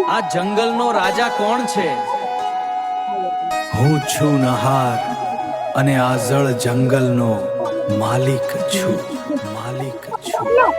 આ જંગલનો રાજા કોણ છે? હું છું નહાર અને આ જળ જંગલનો માલિક છું. માલિક છું.